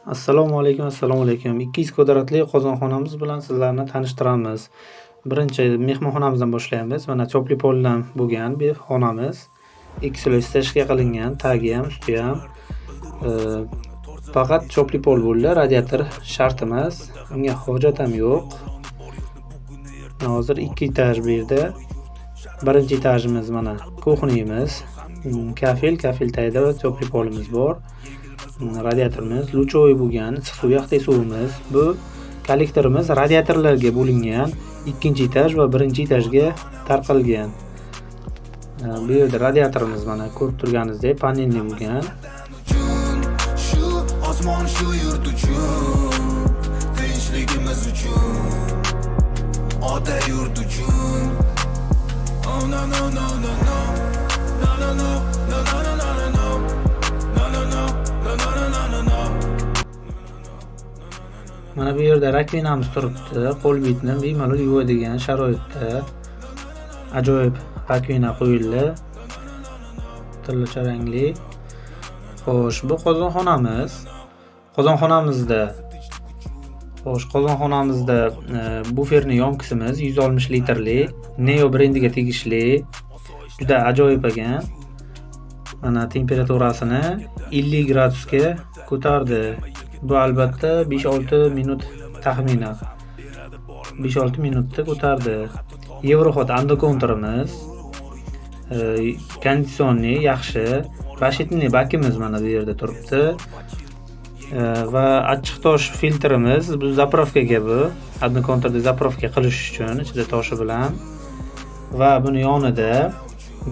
Assalomu alaykum. 200 kvadratli qozonxonamiz bilan sizlarni tanishtiramiz. Birinchi mehmonxonamizdan boshlaymiz. Mana chopli poldan bo'lgan bir xonamiz. Eksploatatsiya qilingan, tagi ham, usti ham. Faqat chopli pol bo'ldi, radiator shart emas. Unga hojat ham yo'q. Hozir 2 etaj bu yerda. Birinchi etajimiz mana kuxnyamiz. Kafel tagida chopli polimiz bor. Radiatorimiz luchoy bo'lgan, issiq suv, yaxtay suvimiz. Bu kollektorimiz radiatorlarga bo'lingan, 2-etaj va 1-etajga tarqalgan. Bu yerda radiatorimiz mana ko'rib turganingizdek panelli bo'lgan. Shu osmon shu yurt uchun, tinchligimiz uchun, ota yurt uchun. Oh no no no no no. No no no no no no no no. Mana bu yerda rakvinamiz turibdi. Qo'l bitni bemalol yuvadigan sharoitda. Ajoyib rakvina qo'yildi. Turlicha rangli. Xo'sh, bu qozonxonamiz. Qozonxonamizda buferni yomkisimiz 160 litrli, Neo brendiga tegishli. Juda ajoyib ekan. Mana temperaturasini 50 gradusga ko'tardi. Bu albatta 5-6 minut taxminan. 5-6 minutda ko'tardi. Yevroxod andokontrimiz. Konditsionni yaxshi. Rashidli bakimiz mana bu yerda turibdi. Va achchiq tosh filtrimiz bu zapravkaga bu. Andokontrda zapravka qilish uchun ichida toshi bilan. Va buni yonida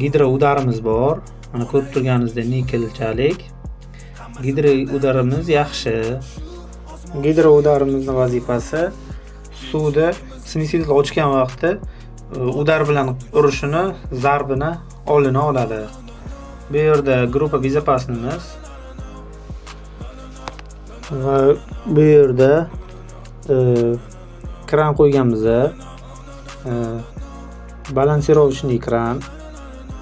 gidro udarimiz bor. Mana ko'rib turganingizdek nikelchalik. Gidro udarimiz yaxshi. Gidro udarimizning vazifasi suvda smesilni ochgan vaqtda udar bilan urishini, zarbini olini oladi. Bu yerda gruppa bezopasnimiz va bu yerda kran qo'yganmiz.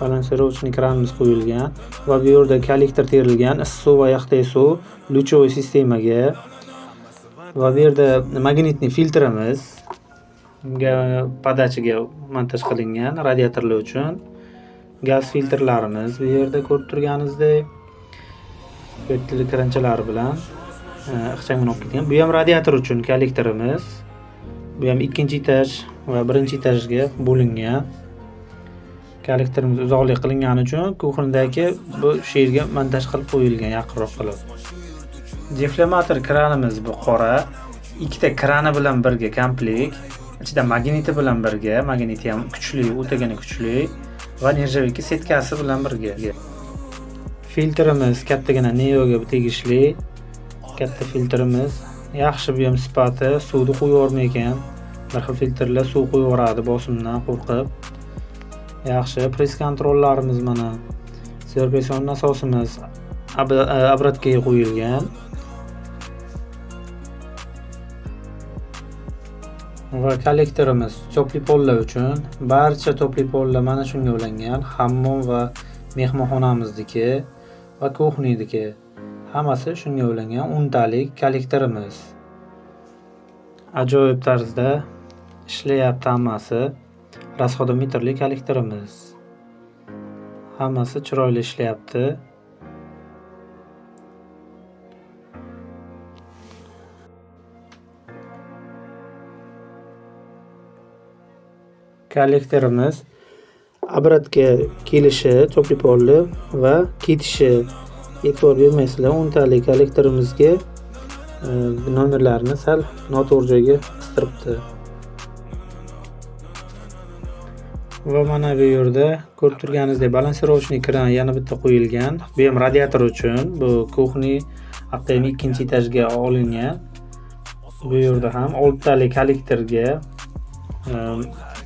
Balansirovочный kranimiz qo'yilgan va bu yerda kollektor terilgan, issiq suv va yaxtay suv luchoy sistemaga. Va bu yerda magnitli filtrimiz podachiga montaj qilingan radiatorlar uchun. Gaz filtrlarimiz bu yerda ko'rib turganingizdek o'tli kranchalar bilan ixcham olib ketgan. Bu ham radiator uchun kollektorimiz. Bu ham 2-etaj va 1-etajga bo'lingan. Kollektorimiz uzoqlik qilingani uchun kuxnyadagi bu yerga montaj qilib qo'yilgan, yaqinroq qilib. Deflamator kranimiz bu qora. 2 ta krani bilan birga komplekt. Ichida magniti bilan birga, magniti ham kuchli, o'tagani kuchli va nержавейка setkasi bilan birga. Filtrimiz kattagina Neoga tegishli. Katta filtrimiz. Yaxshi bu ham sifati, suvni qo'yib yormaykan. Bir xil filtrlar suv qo'yib yoradi bosimdan qo'rqib. Yaxshi, press kontrollarimiz mana. Servisyon nasosimiz obratga qo'yilgan. Va kollektorimiz chopli pollar uchun. Barcha chopli pollar mana shunga ulangan. Hammom va mehmonxonamizniki va kuxnydiki. Hammasi shunga ulangan 10 talik kollektorimiz. Ajoyib tarzda ishlayapti hammasi. Rasxodometrli kollektorimiz. Hammasi chiroyli ishlayapti. Kollektorimiz obratga kelishi chopli polli va ketishi. E'tibor bermaysizlar, 10 talik kollektorimizga nomerlarini sal noto'g'ri joyga qistiribdi. Va mana bu yerda ko'rib turganingizdek balansirovочный kran yana bitta qo'yilgan. Bu ham radiator uchun. Bu kuxny hatto 2-etajga olingan. Bu yerda ham 6 talik kollektorga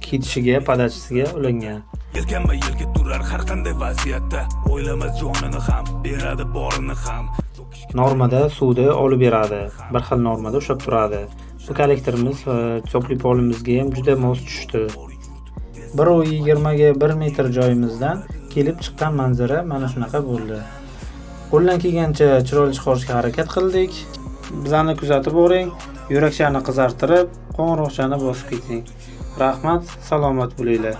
ketishiga, podachisiga ulangan. Yelkanma-yelka turar har qanday vaziyatda, o'ylamas jonini ham, beradi borini ham. Normada suvni olib beradi. Bir xil normada ushlab turadi. Bu kollektorimiz chopli polimizga ham juda mos tushdi. 1.20 ga 1 metr joyimizdan kelib chiqqan manzara mana shunaqa bo'ldi. Qo'ldan kelgancha chiroyli chiqarishga harakat qildik. Bizani kuzatib boring. Yurakchani qizartirib, qo'ng'iroqchani bosib keting. Rahmat, salomat bo'linglar.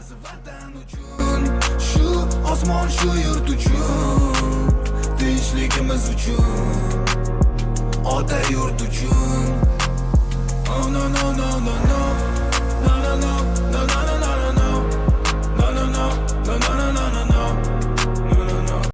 Shu osmon shu yurt uchun, tinchligimiz uchun, ota yurt uchun. Oh no no no no no.